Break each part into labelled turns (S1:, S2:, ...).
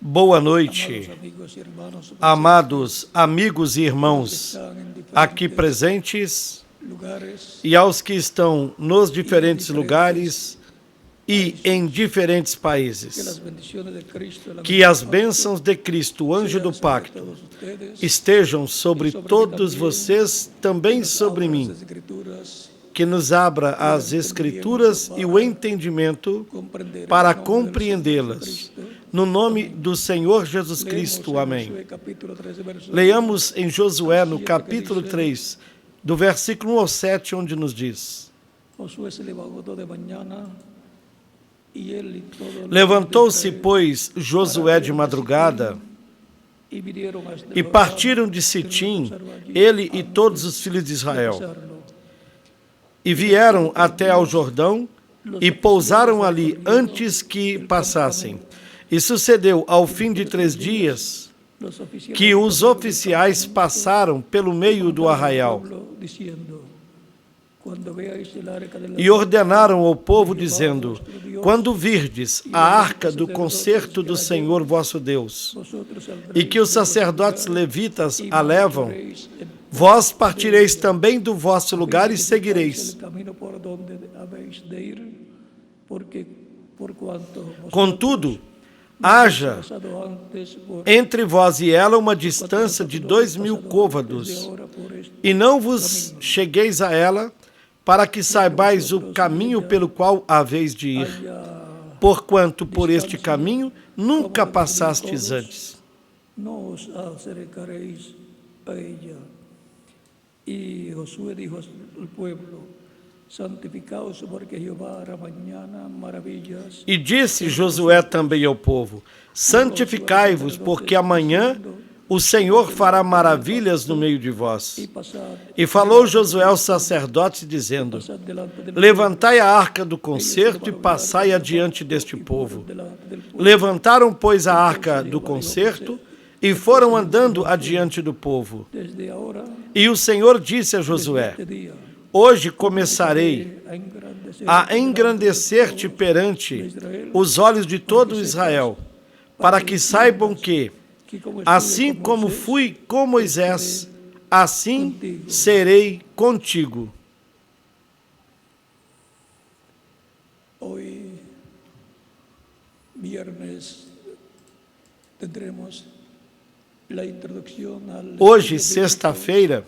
S1: Boa noite, amados amigos e irmãos aqui presentes e aos que estão nos diferentes lugares e em diferentes países. Que as bênçãos de Cristo, o anjo do pacto, estejam sobre todos vocês, também sobre mim. Que nos abra as Escrituras e o entendimento para compreendê-las. No nome do Senhor Jesus Cristo. Amém. Leiamos em Josué, no capítulo 3, do versículo 1 ao 7, onde nos diz: Levantou-se, pois, Josué de madrugada, e partiram de Sitim, ele e todos os filhos de Israel. E vieram até ao Jordão, e pousaram ali antes que passassem. E sucedeu, ao fim de 3 dias, que os oficiais passaram pelo meio do arraial. E ordenaram ao povo, dizendo: Quando virdes a arca do concerto do Senhor vosso Deus, e que os sacerdotes levitas a levam, vós partireis também do vosso lugar e seguireis. Contudo, haja entre vós e ela uma distância de 2000 côvados, e não vos chegueis a ela, para que saibais o caminho pelo qual haveis de ir, porquanto por este caminho nunca passastes antes.
S2: E Josué dijo al pueblo: santificaos, porque Jehová hará mañana maravillas.
S1: E disse Josué também ao povo: santificai-vos, porque amanhã o Senhor fará maravilhas no meio de vós. E falou Josué aos sacerdotes, dizendo: levantai a arca do concerto e passai adiante deste povo. Levantaram, pois, a arca do concerto e foram andando adiante do povo. E o Senhor disse a Josué: hoje começarei a engrandecer-te perante os olhos de todo Israel, para que saibam que, assim como fui com Moisés, assim serei contigo.
S2: Hoje, viernes, tendremos
S1: Hoje, sexta-feira,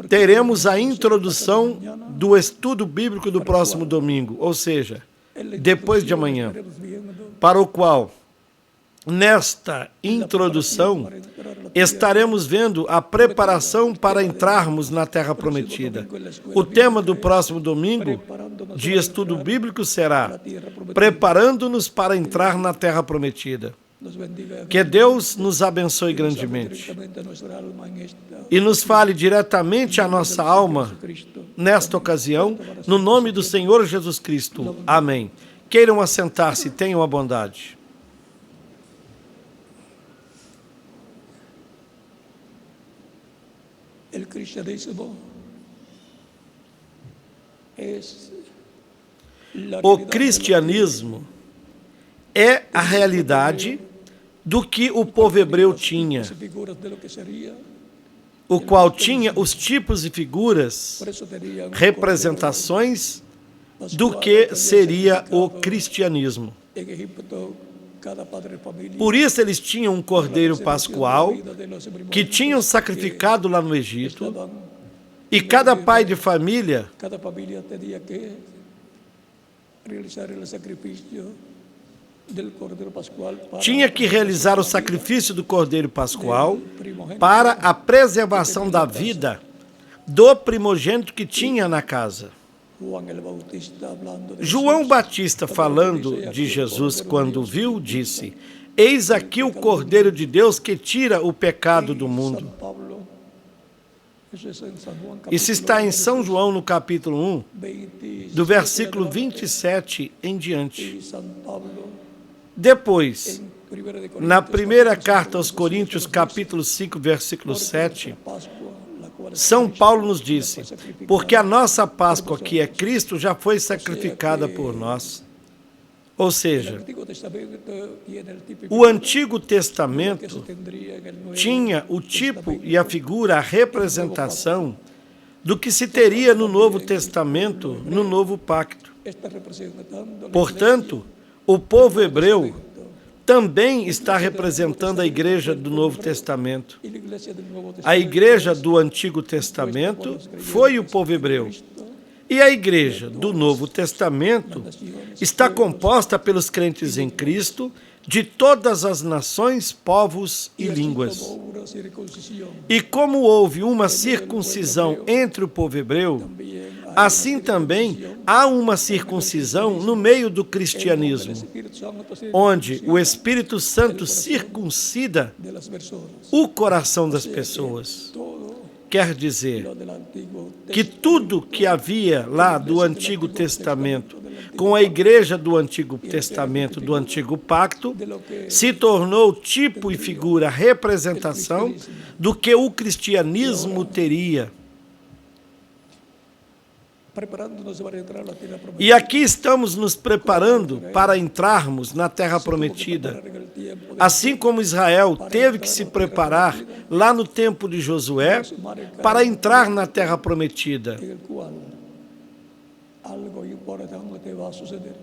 S1: teremos a introdução do estudo bíblico do próximo domingo, ou seja, depois de amanhã, para o qual, nesta introdução, estaremos vendo a preparação para entrarmos na Terra Prometida. O tema do próximo domingo de estudo bíblico será Preparando-nos para entrar na Terra Prometida. Que Deus nos abençoe grandemente e nos fale diretamente à nossa alma nesta ocasião, no nome do Senhor Jesus Cristo. Amém. Queiram assentar-se, tenham a bondade. O cristianismo é a realidade do que o povo hebreu tinha, o qual tinha os tipos e figuras, representações do que seria o cristianismo. Por isso eles tinham um cordeiro pascual que tinham sacrificado lá no Egito, e cada pai de família tinha que realizar o sacrifício do Cordeiro Pascual para a preservação da vida do primogênito que tinha na casa. João Batista, falando de Jesus quando viu, disse: eis aqui o Cordeiro de Deus que tira o pecado do mundo. Isso está em São João, no capítulo 1, do versículo 27 em diante. Depois, na primeira carta aos Coríntios, capítulo 5, versículo 7, São Paulo nos disse: porque a nossa Páscoa, que é Cristo, já foi sacrificada por nós. Ou seja, o Antigo Testamento tinha o tipo e a figura, a representação do que se teria no Novo Testamento, no Novo Pacto. Portanto, o povo hebreu também está representando a igreja do Novo Testamento. A igreja do Antigo Testamento foi o povo hebreu. E a igreja do Novo Testamento está composta pelos crentes em Cristo de todas as nações, povos e línguas. E como houve uma circuncisão entre o povo hebreu, assim também há uma circuncisão no meio do cristianismo, onde o Espírito Santo circuncida o coração das pessoas. Quer dizer que tudo que havia lá do Antigo Testamento, com a igreja do Antigo Testamento, do Antigo Pacto, se tornou tipo e figura, representação do que o cristianismo teria. E aqui estamos nos preparando para entrarmos na Terra Prometida. Assim como Israel teve que se preparar lá no tempo de Josué para entrar na Terra Prometida.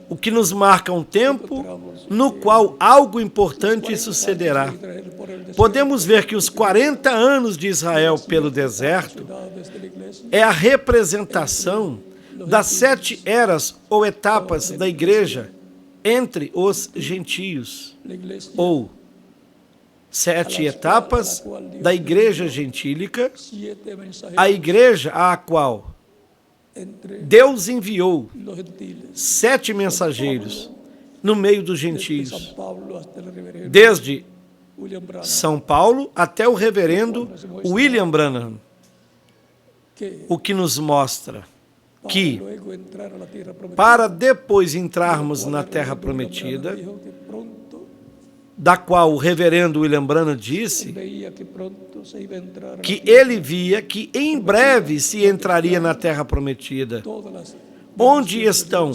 S1: O que nos marca um tempo no qual algo importante sucederá. Podemos ver que os 40 anos de Israel pelo deserto é a representação das 7 eras ou etapas da igreja entre os gentios, ou 7 etapas da igreja gentílica, a igreja à qual Deus enviou 7 mensageiros no meio dos gentios, desde São Paulo até o reverendo William Branham, o que nos mostra que, para depois entrarmos na Terra Prometida, da qual o reverendo William Branham disse que ele via que em breve se entraria na Terra Prometida, onde estão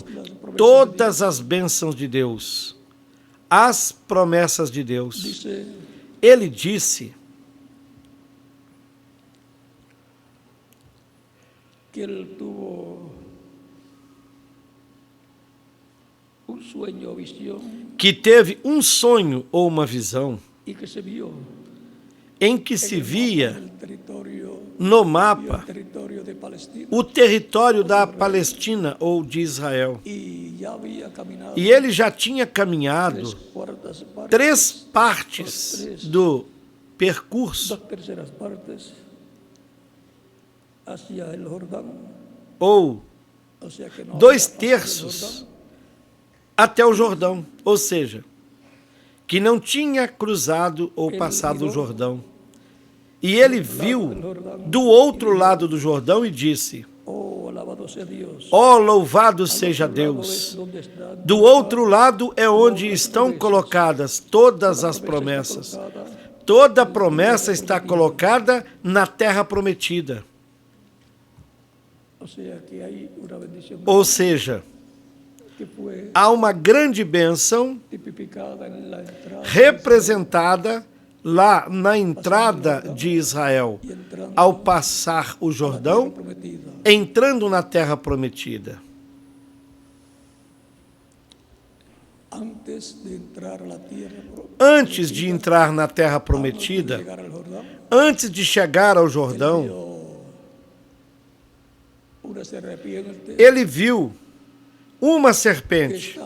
S1: todas as bênçãos de Deus, as promessas de Deus. Ele disse
S2: que ele tuvo um sonho ou visão,
S1: que teve um sonho ou uma visão
S2: e que se viu
S1: em que se via no mapa o território da Palestina ou de Israel. E ele já tinha caminhado 3 partes do percurso, ou 2/3 até o Jordão, ou seja, que não tinha cruzado ou passado o Jordão. E ele viu do outro lado do Jordão e disse: ó, louvado seja Deus! Do outro lado é onde estão colocadas todas as promessas. Toda promessa está colocada na Terra Prometida. Ou seja, há uma grande bênção representada lá na entrada de Israel, ao passar o Jordão, entrando na Terra Prometida. Antes de entrar na Terra Prometida, antes de chegar ao Jordão, ele viu uma serpente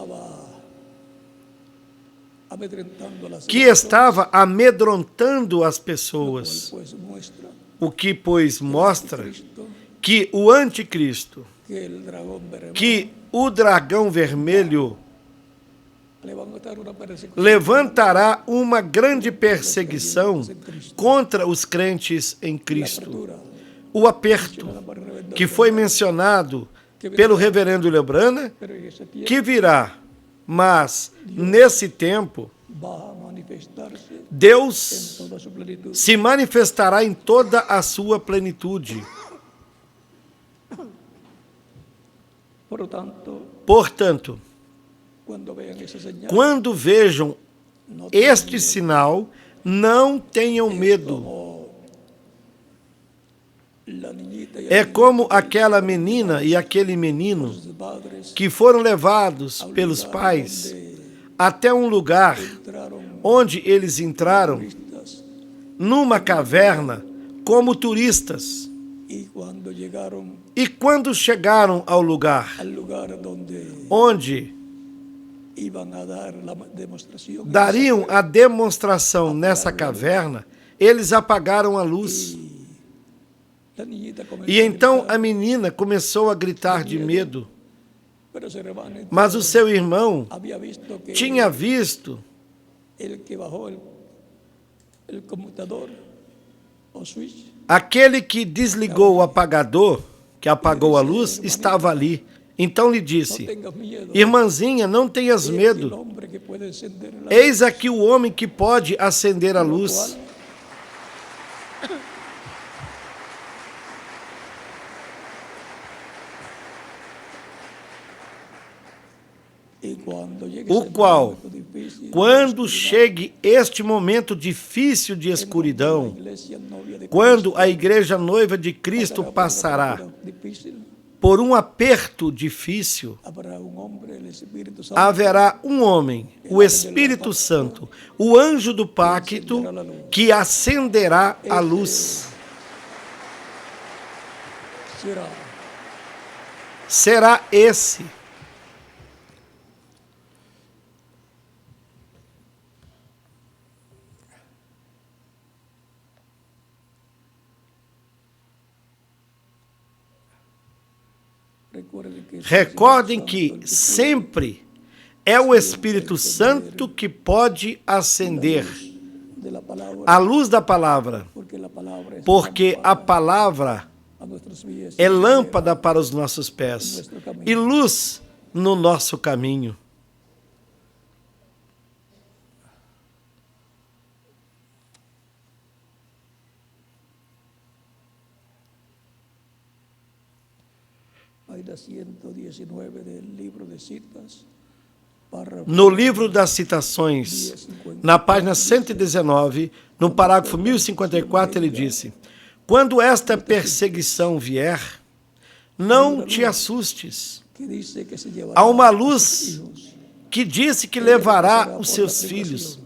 S1: que estava amedrontando as pessoas, o que, pois, mostra que o anticristo, que o dragão vermelho levantará uma grande perseguição contra os crentes em Cristo. O aperto que foi mencionado pelo reverendo William Branham, que virá, mas nesse tempo Deus se manifestará em toda a sua plenitude. Portanto,
S2: Cuando vean esa señal,
S1: Quando vejam
S2: no
S1: este sinal, não tenham medo.
S2: como la niñita y
S1: É
S2: el
S1: como aquela menina e aquele menino
S2: sus padres
S1: que foram levados pelos pais até um lugar
S2: entraron
S1: onde eles entraram
S2: turistas
S1: numa caverna como turistas.
S2: y cuando llegaron
S1: E quando chegaram ao lugar
S2: al lugar donde
S1: onde
S2: iban a dar la demostración,
S1: dariam a demonstração nessa caverna, eles apagaram a luz.
S2: la niñita comenzó
S1: E então
S2: gritar,
S1: a menina começou a gritar de medo.
S2: pero su hermano
S1: Mas o seu irmão
S2: había visto que
S1: tinha visto
S2: el que bajó el computador o switch
S1: aquele que desligou o apagador, que apagou a luz, estava ali. Então lhe
S2: no
S1: disse:
S2: tengas miedo,
S1: irmãzinha, não tenhas
S2: el
S1: medo.
S2: hombre que puede encender la
S1: Eis aqui o homem que pode acender a luz.
S2: y cuando llegue
S1: O
S2: ese
S1: qual,
S2: momento difícil,
S1: quando chegue este momento difícil de
S2: la
S1: escuridão,
S2: iglesia novia de
S1: quando a igreja noiva de Cristo
S2: Cristo
S1: passará
S2: difícil,
S1: por um aperto difícil,
S2: habrá un hombre, el Espíritu Santo,
S1: haverá um homem, o Espírito Santo, o anjo do pacto, que acenderá a luz.
S2: será
S1: Será esse. Recordem que sempre é o Espírito Santo que pode acender
S2: de la palabra,
S1: a luz da palavra,
S2: porque la palabra es
S1: porque a palavra
S2: a nuestros pies
S1: é lâmpada para os nossos pés e luz no nosso caminho.
S2: Página 119 del libro de citas, párrafo
S1: No livro das citações, na página 119, no parágrafo 1054, ele disse: quando esta perseguição vier, não te assustes.
S2: que dice que se llevará
S1: Há uma
S2: a
S1: luz
S2: sus hijos.
S1: que disse que levará os seus filhos.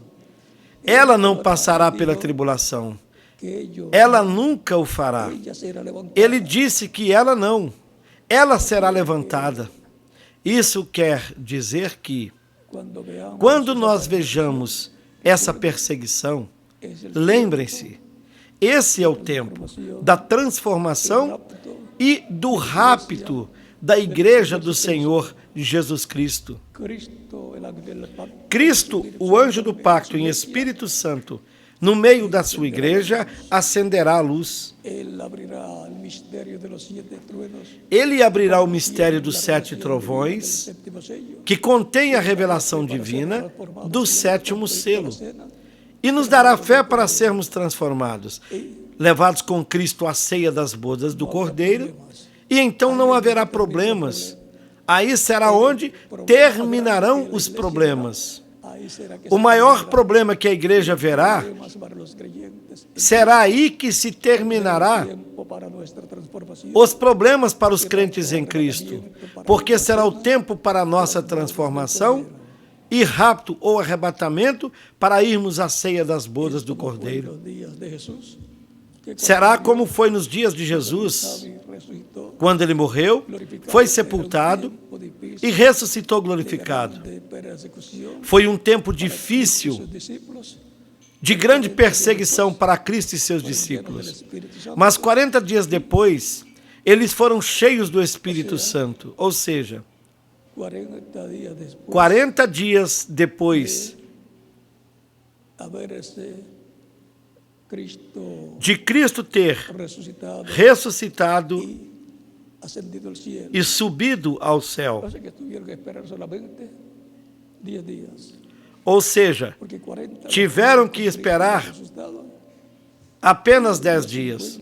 S1: Ela não passará pela tribulação.
S2: Que ellos,
S1: Ela nunca o fará.
S2: ella será levantada.
S1: Ele disse que ela não. Ela será levantada. Isso quer dizer que,
S2: Cuando veamos
S1: quando nós vejamos essa perseguição,
S2: es el
S1: lembrem-se, esse é o tempo da transformação e do rapto da Igreja do Senhor Jesus Cristo.
S2: Cristo, el ángel del pacto,
S1: Cristo, o anjo do pacto em Espírito Santo, no meio da sua igreja, acenderá a luz.
S2: él abrirá el misterio de los 7 truenos,
S1: Ele abrirá o mistério dos 7 trovões,
S2: séptimo sello,
S1: que contém a revelação divina do 7º selo, e nos dará fé para sermos transformados, levados com Cristo à ceia das bodas do Cordeiro, e então não haverá problemas. Aí será onde terminarão os problemas.
S2: ahí será que
S1: O maior problema que a igreja verá
S2: problemas para los creyentes,
S1: será aí que se terminará
S2: tiempo para nuestra transformación.
S1: os problemas para os crentes em Cristo, porque será o tempo para a nossa transformação e rapto ou arrebatamento para irmos à ceia das bodas do Cordeiro.
S2: Los días de Jesús, que
S1: Será como foi nos dias de Jesus,
S2: resucitó,
S1: quando ele morreu, foi sepultado e ressuscitou glorificado.
S2: de persecución,
S1: Foi um tempo difícil,
S2: sus discípulos,
S1: de grande perseguição para Cristo e seus discípulos.
S2: Espíritu Santo,
S1: Mas 40 dias depois, eles foram cheios do Espírito Santo. Ou seja,
S2: 40 días después
S1: 40 dias depois
S2: haberse Cristo
S1: de Cristo ter
S2: resucitado
S1: ressuscitado
S2: y ascendido al cielo.
S1: e subido ao céu.
S2: Pasa que tuvieron que esperar solamente 10 días,
S1: Ou seja,
S2: porque 40
S1: tiveram que esperar
S2: resucitado,
S1: apenas 10 dias,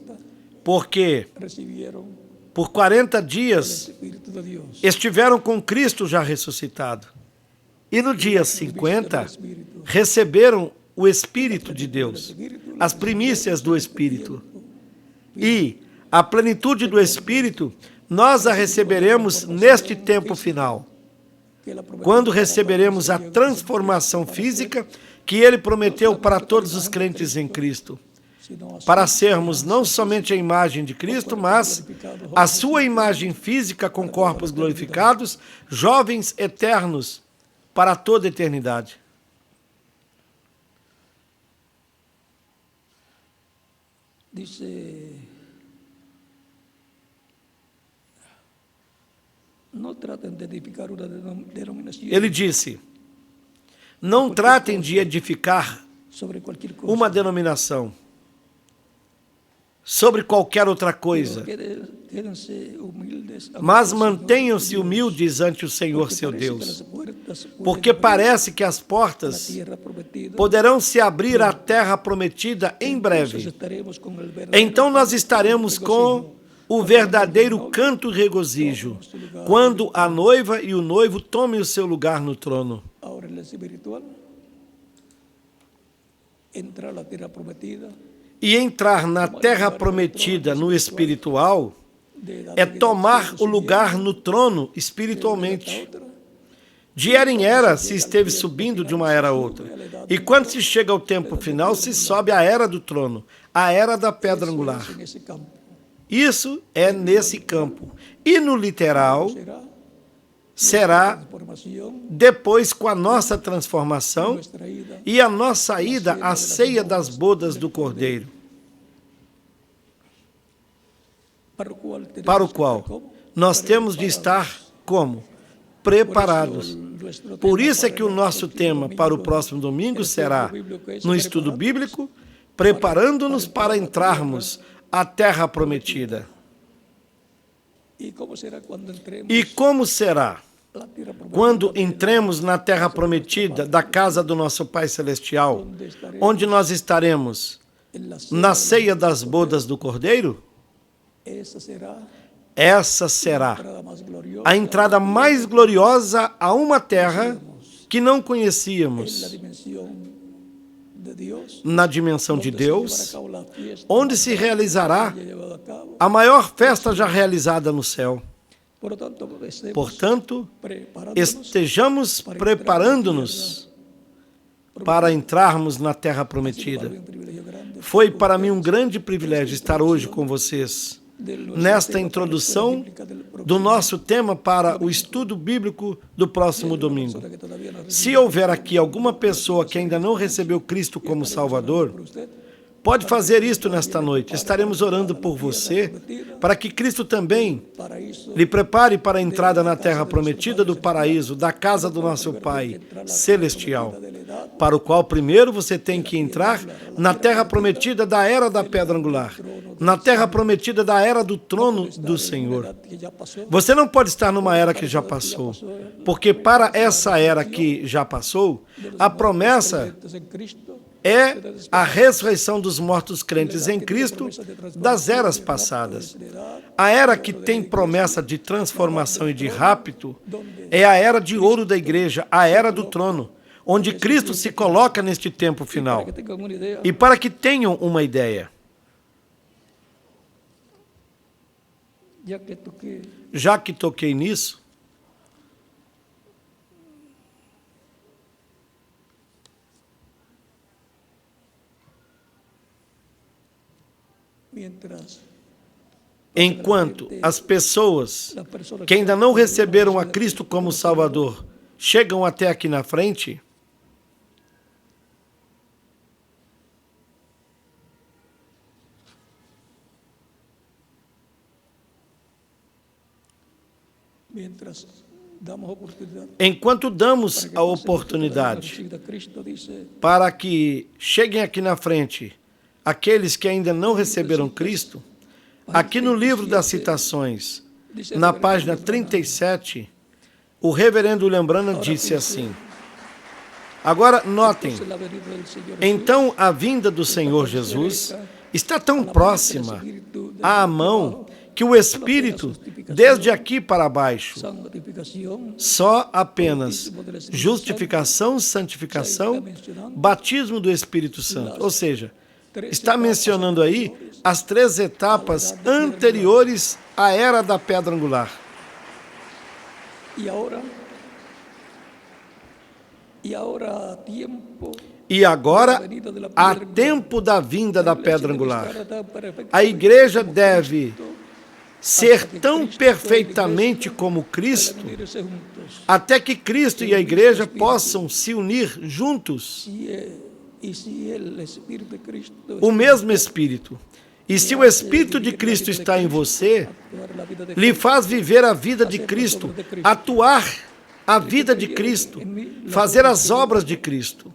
S1: porque
S2: recibieron
S1: por 40
S2: el
S1: dias
S2: Espíritu de Dios.
S1: estiveram com Cristo já ressuscitado. E no dia 50, receberam o Espírito de Deus, as primícias do Espírito. E a plenitude do Espírito nós a receberemos neste tempo final, quando receberemos a transformação física que Ele prometeu para todos os crentes em Cristo, para sermos não somente a imagem de Cristo, mas a sua imagem física com corpos glorificados, jovens eternos para toda a eternidade.
S2: Dice, não tratem de edificar uma denominação.
S1: Ele disse, não tratem de edificar uma denominação sobre qualquer outra coisa, mas mantenham-se humildes ante o Senhor seu Deus, porque parece que as portas poderão se abrir à terra prometida em breve. Então nós estaremos com o verdadeiro canto e regozijo, quando a noiva e o noivo tomem o seu lugar no trono. E entrar na terra prometida no espiritual é tomar o lugar no trono espiritualmente. De era em era se esteve subindo de uma era a outra. E quando se chega ao tempo final, se sobe à era do trono, a era da pedra angular. Isso é nesse campo. E no literal, será depois com a nossa transformação e a nossa ida à ceia das bodas do Cordeiro, para o qual nós temos de estar como? Preparados. Por isso é que o nosso tema para o próximo domingo será, no estudo bíblico, preparando-nos para entrarmos à terra prometida. E como será quando entremos na terra prometida da casa do nosso Pai Celestial, onde nós estaremos na ceia das bodas do Cordeiro? Essa será a entrada mais gloriosa a uma terra que não conhecíamos, na dimensão de Deus, onde se realizará a maior festa já realizada no céu. Portanto, estejamos preparando-nos para entrarmos na terra prometida. Foi para mim um grande privilégio estar hoje com vocês, nesta introdução do nosso tema para o estudo bíblico do próximo domingo. Se houver aqui alguma pessoa que ainda não recebeu Cristo como Salvador, pode fazer isto nesta noite. Estaremos orando por você, para que Cristo também lhe prepare para a entrada na terra prometida do paraíso, da casa do nosso Pai Celestial, para o qual primeiro você tem que entrar na terra prometida da era da pedra angular, na terra prometida da era do trono do Senhor. Você não pode estar numa era que já passou, porque para essa era que já passou, a promessa é a ressurreição dos mortos crentes em Cristo das eras passadas. A era que tem promessa de transformação e de rapto é a era de ouro da igreja, a era do trono, onde Cristo se coloca neste tempo final. E para que tenham uma ideia, já que toquei nisso, enquanto as pessoas que ainda não receberam a Cristo como Salvador chegam até aqui na frente, enquanto damos a oportunidade para que cheguem aqui na frente aqueles que ainda não receberam Cristo, aqui no livro das citações, na página 37, o reverendo William Branham disse assim, agora notem, então a vinda do Senhor Jesus está tão próxima, à mão, que o Espírito, desde aqui para baixo, só apenas justificação, santificação, batismo do Espírito Santo. Ou seja, está mencionando aí as 3 etapas anteriores à era da pedra angular. E agora, há tempo da vinda da pedra angular. A igreja deve ser tão perfeitamente como Cristo, até que Cristo e a igreja possam se unir juntos. O mesmo Espírito. E se o Espírito de Cristo está em você, lhe faz viver a vida de Cristo, atuar a vida de Cristo, fazer as obras de Cristo.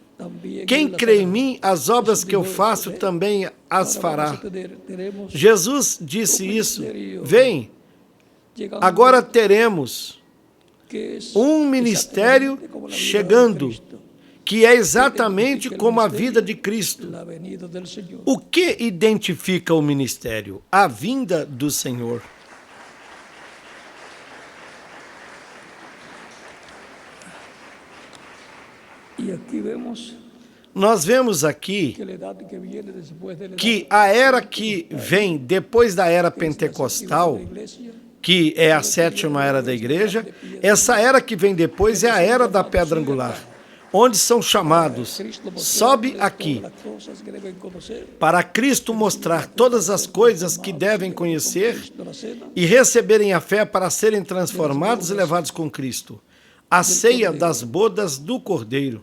S1: Quem crê em mim, as obras que eu faço também as fará. Jesus disse isso. Vem, agora teremos um ministério chegando, que é exatamente como a vida de Cristo. O que identifica o ministério? A vinda do Senhor. Nós vemos aqui que a era que vem depois da era pentecostal, que é a 7ª era da igreja, essa era que vem depois é a era da pedra angular, onde são chamados, sobe aqui, para Cristo mostrar todas as coisas que devem conhecer e receberem a fé para serem transformados e levados com Cristo. A ceia das bodas do Cordeiro.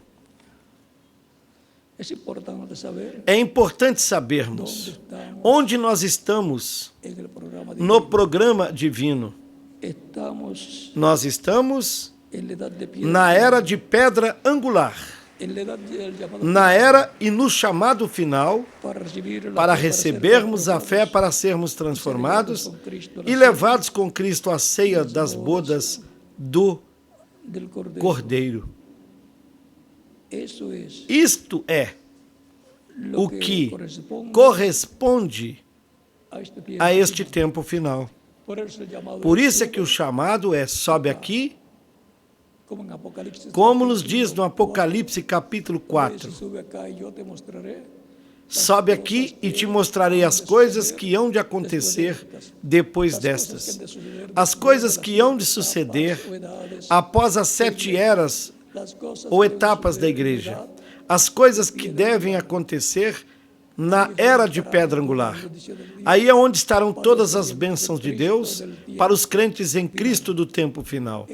S1: É importante sabermos onde nós estamos no programa divino. Nós estamos na era de pedra angular, na era e no chamado final, para recebermos a fé, para sermos transformados e levados com Cristo à ceia das bodas do Cordeiro. Isto é o que corresponde a este tempo final. Por isso é que o chamado é: sobe aqui, como nos diz no Apocalipse capítulo 4. Sobe aqui e te mostrarei as coisas que hão de acontecer depois destas. As coisas que hão de suceder após as 7 eras ou etapas da igreja. As coisas que devem acontecer na era de pedra angular. Aí é onde estarão todas as bênçãos de Deus para os crentes em Cristo do tempo final.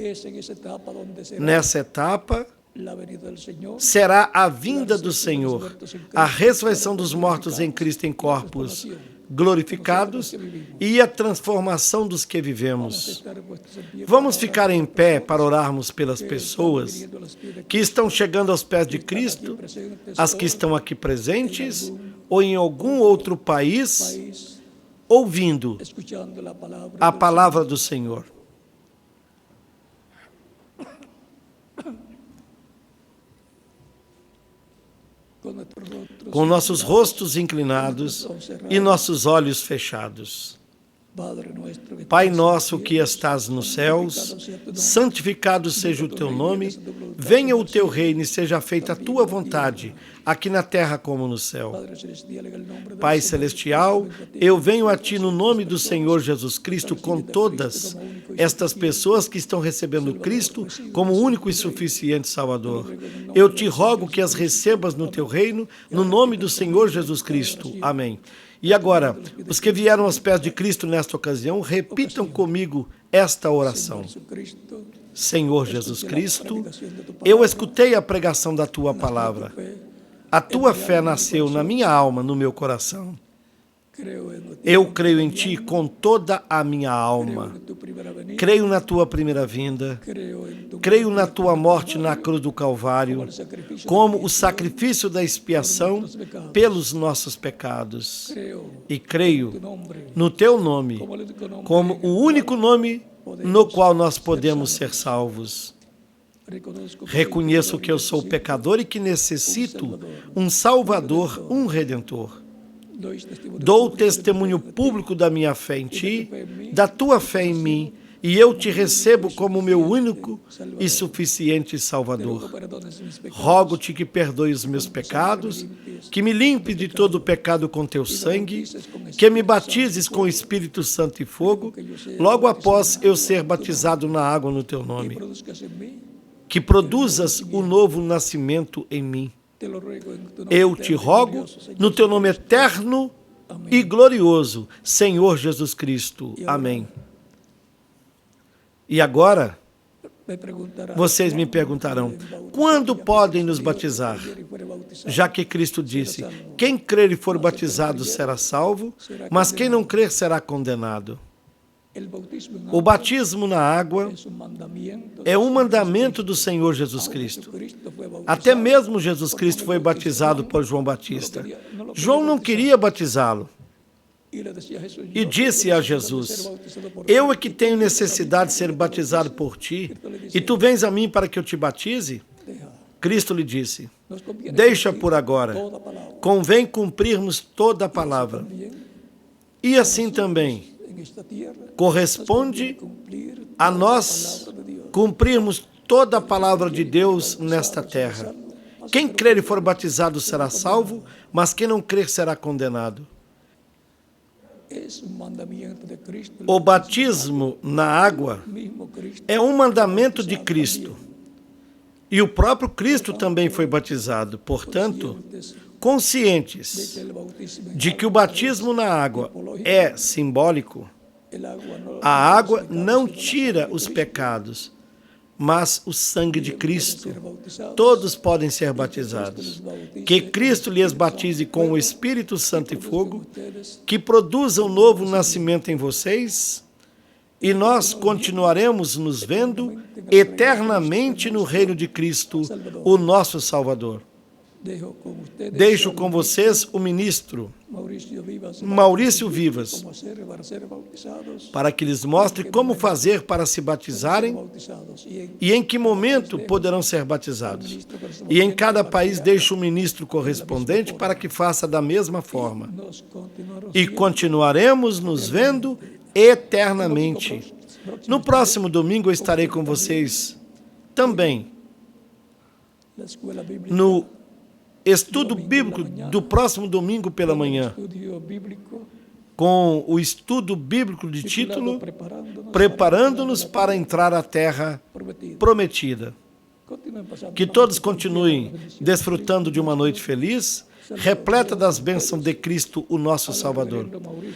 S1: Nessa etapa será a vinda do Senhor, a ressurreição dos mortos em Cristo em corpos glorificados e a transformação dos que vivemos. Vamos ficar em pé para orarmos pelas pessoas que estão chegando aos pés de Cristo, as que estão aqui presentes ou em algum outro país, ouvindo a palavra do Senhor. Com nossos rostos inclinados e nossos olhos fechados. Pai nosso que estás nos céus, santificado seja o teu nome, venha o teu reino e seja feita a tua vontade, aqui na terra como no céu. Pai celestial, eu venho a ti no nome do Senhor Jesus Cristo com todas estas pessoas que estão recebendo Cristo como único e suficiente Salvador. Eu te rogo que as recebas no teu reino, no nome do Senhor Jesus Cristo. Amém. E agora, os que vieram aos pés de Cristo nesta ocasião, repitam comigo esta oração. Senhor Jesus Cristo, eu escutei a pregação da tua palavra. A tua fé nasceu na minha alma, no meu coração. Eu creio em ti com toda a minha alma. Creio na tua primeira vinda. Creio na tua morte na cruz do Calvário, como o sacrifício da expiação pelos nossos pecados. E creio no teu nome, como o único nome no qual nós podemos ser salvos. Reconheço que eu sou pecador e que necessito um Salvador, um Redentor. Dou testemunho público da minha fé em ti, da tua fé em mim, e eu te recebo como meu único e suficiente Salvador. Rogo-te que perdoe os meus pecados, que me limpe de todo o pecado com teu sangue, que me batizes com o Espírito Santo e fogo, logo após eu ser batizado na água no teu nome. Que produzas o novo nascimento em mim. Eu te rogo, no teu nome eterno e glorioso, Senhor Jesus Cristo. Amém. E agora, vocês me perguntarão, quando podem nos batizar? Já que Cristo disse, quem crer e for batizado será salvo, mas quem não crer será condenado. O batismo na água é um mandamento do Senhor Jesus Cristo. Até mesmo Jesus Cristo foi batizado por João Batista. João não queria batizá-lo. E disse a Jesus, eu é que tenho necessidade de ser batizado por ti, e tu vens a mim para que eu te batize? Cristo lhe disse, deixa por agora, convém cumprirmos toda a palavra. E assim também, corresponde a nós cumprirmos toda a palavra de Deus nesta terra. Quem crer e for batizado será salvo, mas quem não crer será condenado. O batismo na água é um mandamento de Cristo. E o próprio Cristo também foi batizado. Portanto, conscientes de que o batismo na água é simbólico, a água não tira os pecados, mas o sangue de Cristo. Todos podem ser batizados. Que Cristo lhes batize com o Espírito Santo e fogo, que produza um novo nascimento em vocês, e nós continuaremos nos vendo eternamente no reino de Cristo, o nosso Salvador. Deixo com vocês o ministro Maurício Vivas, para que lhes mostre como fazer para se batizarem e em que momento poderão ser batizados. E em cada país deixo um ministro correspondente para que faça da mesma forma. E continuaremos nos vendo eternamente. No próximo domingo eu estarei com vocês também no estudo bíblico do próximo domingo pela manhã, com o estudo bíblico de título Preparando-nos para entrar à Terra Prometida. Que todos continuem desfrutando de uma noite feliz, repleta das bênçãos de Cristo, o nosso Salvador.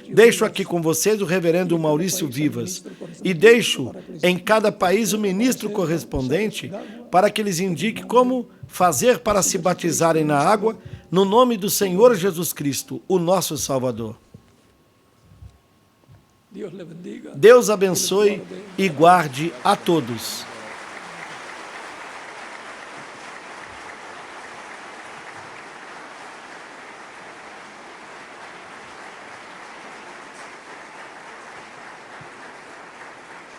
S1: Deixo aqui com vocês o reverendo Maurício Vivas e deixo em cada país o ministro correspondente para que lhes indique como fazer para se batizarem na água no nome do Senhor Jesus Cristo, o nosso Salvador. Deus abençoe e guarde a todos.